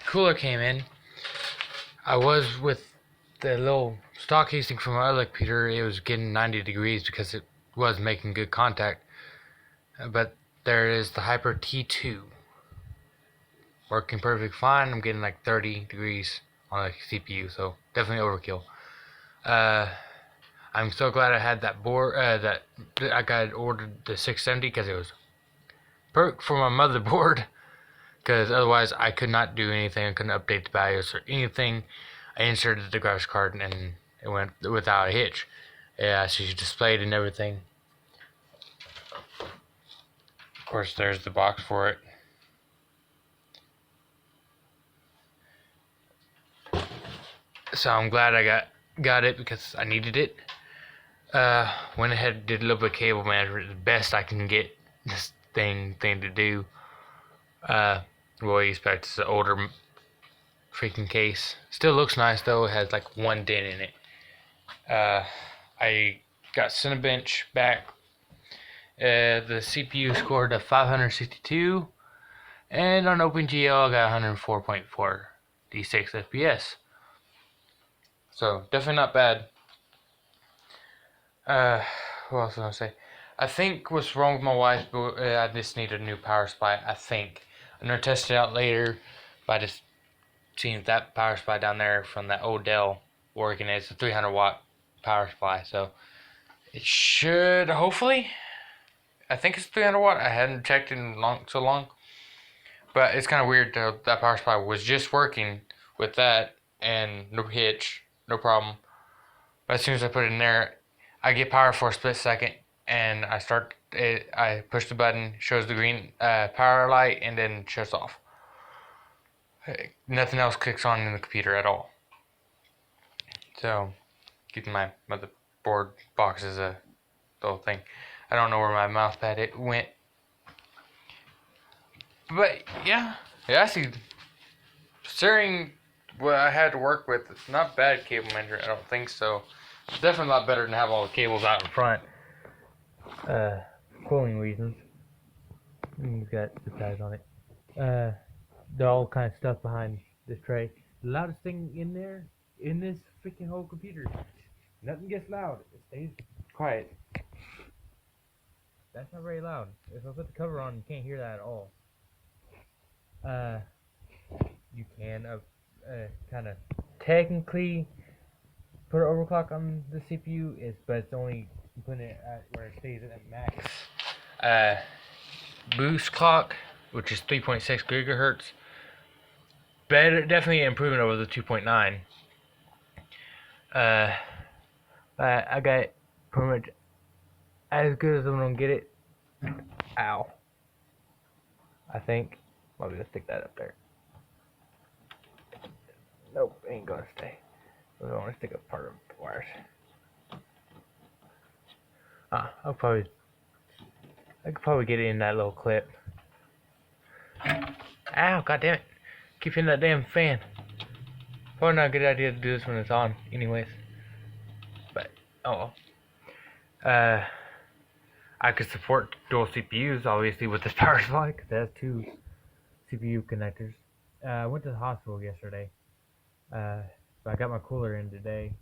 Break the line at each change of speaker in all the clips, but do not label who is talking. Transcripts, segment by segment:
Cooler came in. I was with the little stock heating from my other computer. It was getting 90 degrees because it was making good contact. But there is the Hyper T2 working perfectly fine. I'm getting like 30 degrees on the CPU, so definitely overkill. Uh, I'm so glad I had that board. That I got ordered the 670 because it was perfect for my motherboard. Because otherwise I could not do anything. I couldn't update the BIOS or anything. I inserted the graphics card and it went without a hitch. Yeah, she's displayed and everything. Of course, there's the box for it. So I'm glad I got it because I needed it. Went ahead, did a little bit of cable management, the best I can get this thing to do. What you expect is an older freaking case. Still looks nice though. It has like one dent in it. I got Cinebench back. The CPU scored a 562, and on OpenGL I got 104.4 D6 FPS. So definitely not bad. What else was I gonna say? I think what's wrong with my wife, but I just need a new power supply. I think I'm gonna test it out later by just seeing that power supply down there from that old Dell working. It's a 300-watt power supply, so it should hopefully. I think it's 300 watt. I hadn't checked in so long, but it's kind of weird. That power supply was just working with that and no hitch, no problem. But as soon as I put it in there, I get power for a split second, and I start it. I push the button, shows the green power light, and then shuts off. Nothing else kicks on in the computer at all. So, keeping my motherboard box is the whole thing. I don't know where my mouse pad went. But yeah, actually, considering what I had to work with, it's not bad cable management. I don't think so. It's definitely a lot better than have all the cables out in front. Cooling reasons. You've got the ties on it. They're all kind of stuff behind this tray. The loudest thing in there, in this freaking whole computer, nothing gets loud. It stays quiet. That's not very loud. If I put the cover on, you can't hear that at all. You can kind of technically put an overclock on the CPU, but it's only putting it at where it stays at max. Boost clock, which is 3.6 gigahertz. Better, definitely an improvement over the 2.9. I got pretty much as good as I'm gonna get it. Ow. I think. I'm gonna stick that up there. Nope, ain't gonna stay. I don't want to stick up part of the wires. I could probably get it in that little clip. Ow, god damn it. Keep hitting that damn fan. Probably not a good idea to do this when it's on, anyways. But, oh well. I could support dual CPUs, obviously, with this power supply, because it has two CPU connectors. I went to the hospital yesterday. But I got my cooler in today.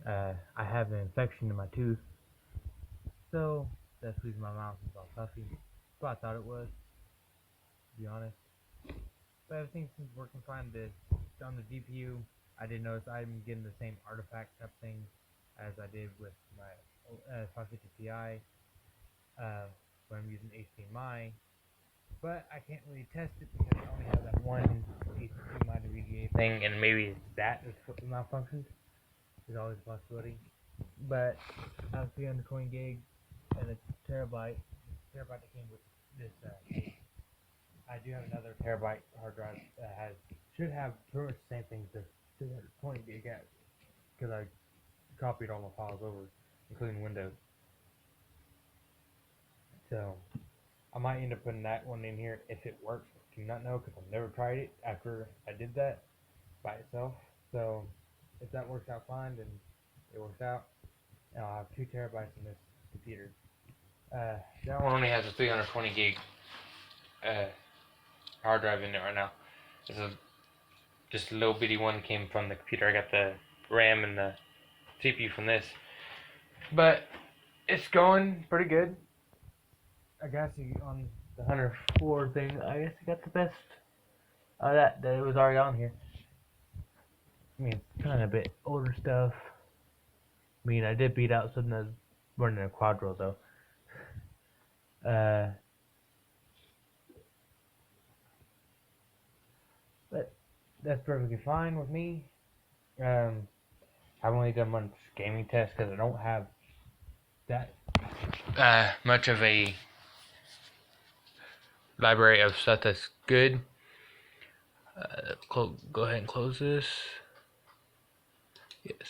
I have an infection in my tooth, so that's the reason my mouth is all puffy. That's what I thought it was, to be honest. But everything seems working fine. On the GPU, I did notice I'm getting the same artifact type thing as I did with my 550 Ti when I'm using HDMI. But I can't really test it because I only have that one HDMI to VGA thing, and maybe that is what malfunctioned. There's always a possibility. But I have 320 gig and a terabyte. The terabyte that came with this case. I do have another terabyte hard drive that should have pretty much the same thing, just 220 gig at, because I copied all my files over, including Windows. So I might end up putting that one in here if it works. I do not know because I've never tried it after I did that by itself. So if that works out fine, then it works out. And I'll have 2 terabytes in this computer. That one only has a 320 gig hard drive in it right now. This is just a little bitty one, came from the computer. I got the RAM and the CPU from this, but it's going pretty good. I guess on the 104 thing, I guess I got the best that it was already on here. I mean, it's kind of a bit older stuff. I mean, I did beat out something that's running a Quadro though. But that's perfectly fine with me. I've only done one gaming test because I don't have that much of a library of stuff that's good. Go ahead and close this. Yes.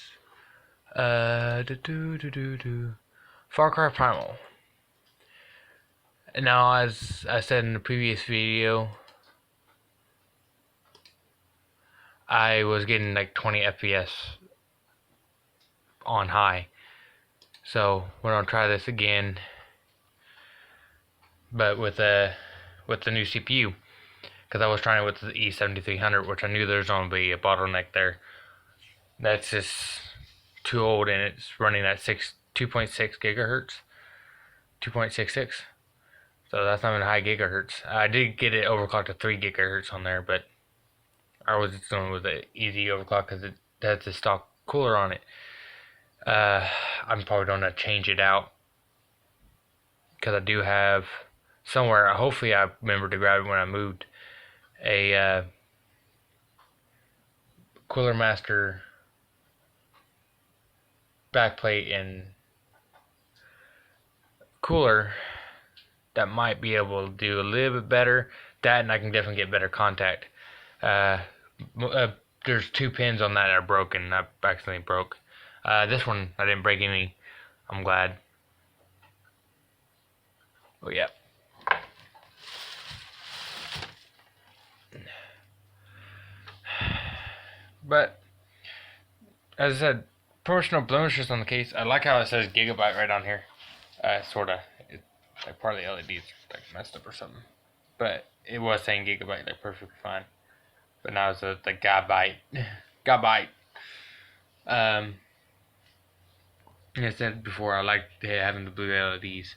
Far Cry Primal. And now, as I said in the previous video, I was getting like 20 FPS on high. So we're gonna try this again, but with the new CPU, because I was trying it with the E7300, which I knew there's gonna be a bottleneck there. That's just too old, and it's running at 2.6 gigahertz, 2.66. So that's not even high gigahertz. I did get it overclocked to 3 gigahertz on there, but I was just going with an easy overclock because it has the stock cooler on it. I'm probably gonna change it out because I do have somewhere. Hopefully, I remember to grab it when I moved a Cooler Master backplate and cooler that might be able to do a little bit better. That, and I can definitely get better contact. There's 2 pins on that are broken. I accidentally broke. This one I didn't break any. I'm glad. Oh yeah. But as I said, proportional blemishes on the case. I like how it says gigabyte right on here. Sorta. It's like part of the LEDs like messed up or something. But it was saying gigabyte, like perfectly fine. But now it's the gigabyte. Gigabyte. Like I said before, I like having the blue LEDs.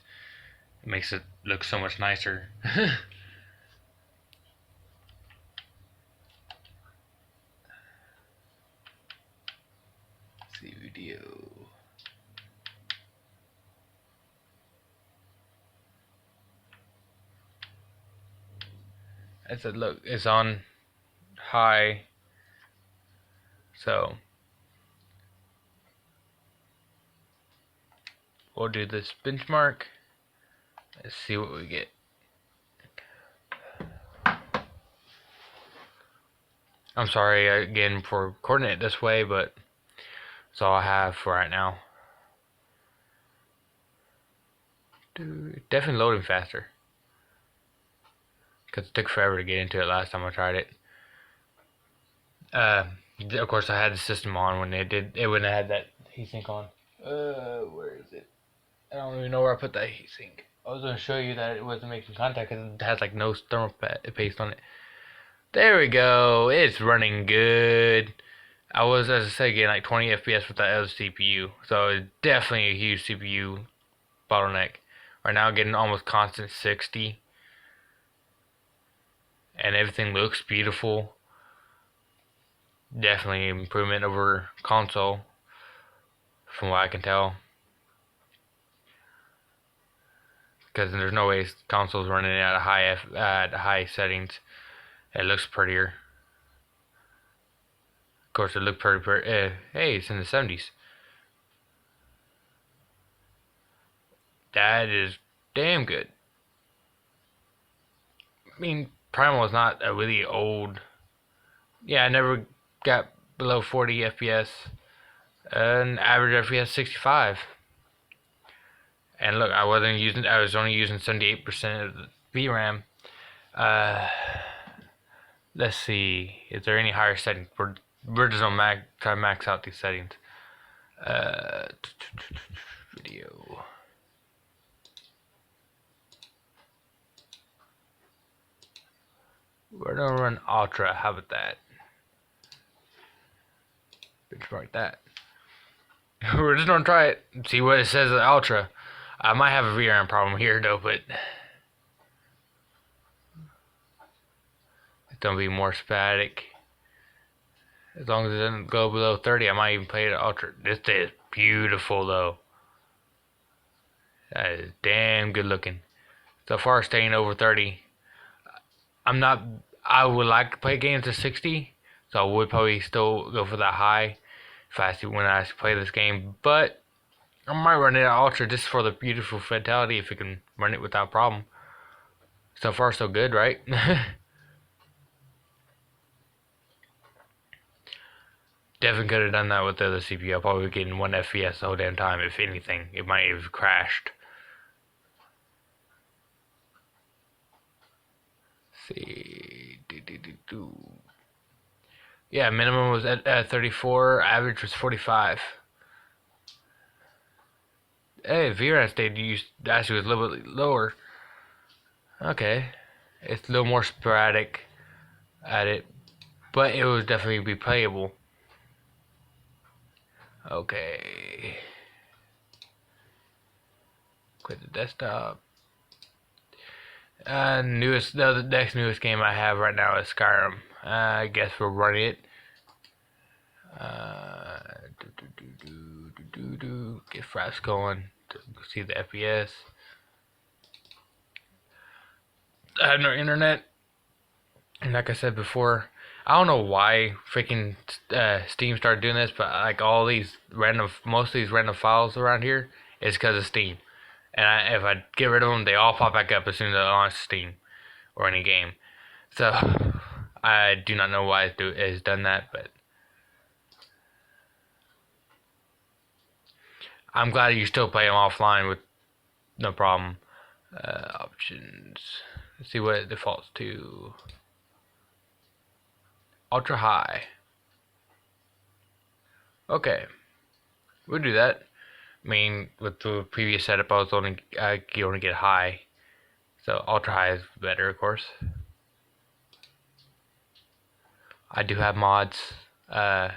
It makes it look so much nicer. See video. I said, look, it's on high. So we'll do this benchmark. Let's see what we get. I'm sorry again for recording it this way, but that's all I have for right now. Dude, definitely loading faster. Because it took forever to get into it last time I tried it. Of course, I had the system on when it wouldn't have had that heatsink on. Where is it? I don't even know where I put that heatsink. I was going to show you that it wasn't making contact because it has like no thermal paste on it. There we go. It's running good. I was, as I said, getting like 20 FPS with that other CPU. So it's definitely a huge CPU bottleneck. Right now, getting almost constant 60. And everything looks beautiful. Definitely improvement over console, from what I can tell. Because there's no way console's running at a high settings. It looks prettier. Of course, it looked pretty. Hey, it's in the 70s. That is damn good. I mean, Primal is not a really old. Yeah, I never got below 40 FPS. An average FPS 65. And look, I was only using 78% of the VRAM. Let's see, is there any higher settings? We're just gonna try to max out these settings. Video. We're gonna run Ultra. How about that? Benchmark that. We're just gonna try it. See what it says at Ultra. I might have a VRAM problem here though, but it's gonna be more sporadic. As long as it doesn't go below 30, I might even play it at Ultra. This is beautiful though. That is damn good looking. So far, staying over 30. I'm not. I would like to play games at 60, so I would probably still go for that high when I play this game. But I might run it at Ultra just for the beautiful fidelity if it can run it without problem. So far, so good, right? Definitely could have done that with the other CPU. I'll probably be getting 1 FPS the whole damn time. If anything, it might have crashed. Let's see. Yeah, minimum was at 34. Average was 45. Hey, VRAM stayed used actually was a little bit lower. Okay. It's a little more sporadic at it, but it would definitely be playable. Okay. Quit the desktop. The next newest game I have right now is Skyrim. I guess we'll run it. Get fraps going to see the FPS. I have no internet, and like I said before, I don't know why freaking Steam started doing this, but like most of these random files around here is because of Steam. And if I get rid of them, they all pop back up as soon as I launch Steam or any game. So I do not know why it has done that, but I'm glad you still play them offline with no problem. Options. Let's see what it defaults to. Ultra high. Okay, we'll do that. I mean, with the previous setup, I only get high, so ultra high is better, of course. I do have mods that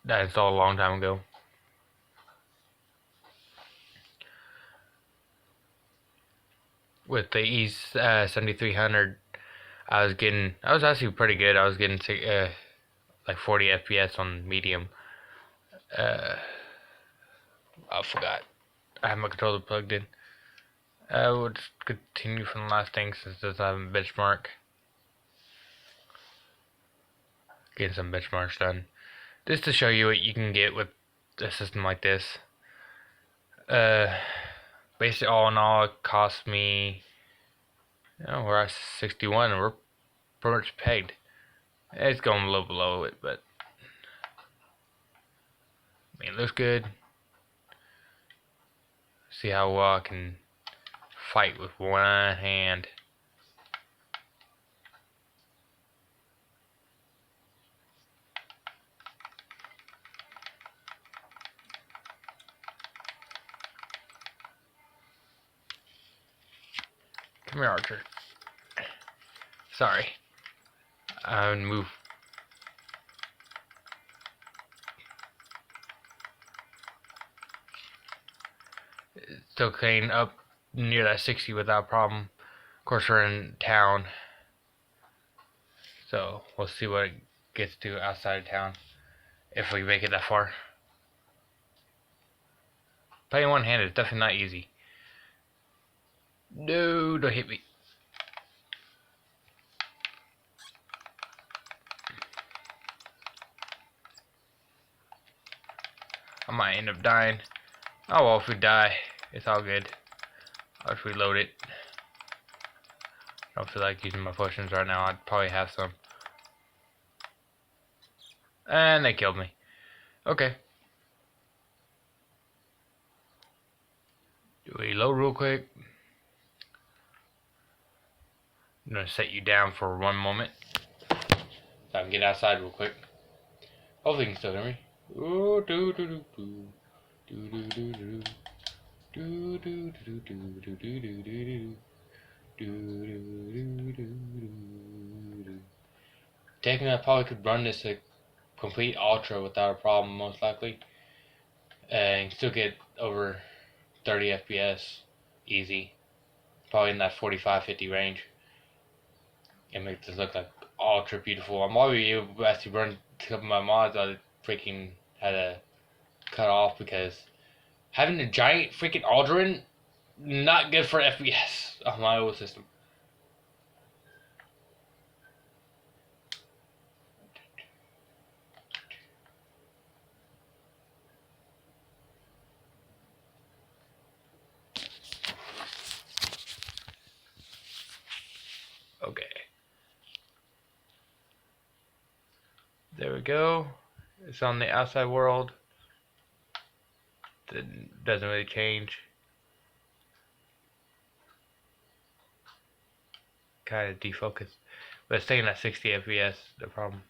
I installed a long time ago. With the E7300, I was actually pretty good. I was getting like 40 FPS on medium. I forgot. I have my controller plugged in. We'll just continue from the last thing since this I have a benchmark. Getting some benchmarks done. Just to show you what you can get with a system like this. Basically all in all, it cost me, we're at 61 and we're pretty much pegged. It's going a little below it, but I mean, it looks good. See how well I can fight with one hand. Come here, Archer. Sorry. Move. Still clean up near that 60 without problem. Of course, we're in town, so we'll see what it gets to outside of town if we make it that far. Playing one hand is definitely not easy. No, don't hit me. I might end up dying. Oh well, if we die, it's all good. I'll just reload it. I don't feel like using my potions right now. I'd probably have some. And they killed me. Okay. Reload real quick. I'm gonna set you down for one moment so I can get outside real quick. Hopefully you can still hear me. Ooh, do do do do do do do do do do do do do do do do do.
Technically, I probably could run this a complete ultra without a problem, most likely, and still get over 30 FPS easy. Probably in that 45-50 range, and make this look like ultra beautiful. I'm already able to actually run a couple of my mods. I freaking had to cut off because having a giant freaking Aldrin not good for FPS on my old system. Okay. There we go. It's on the outside world. It doesn't really change. Kind of defocus. But it's staying at 60 FPS, the problem.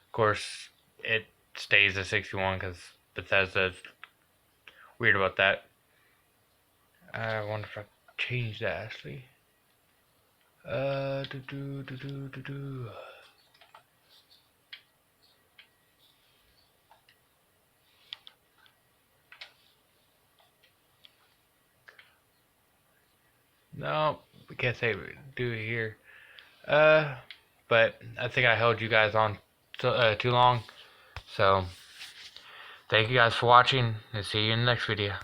Of course, it stays at 61 because Bethesda's weird about that. I wonder if I can change that actually. No, we can't say we do it here. But I think I held you guys on too long. So, thank you guys for watching, and see you in the next video.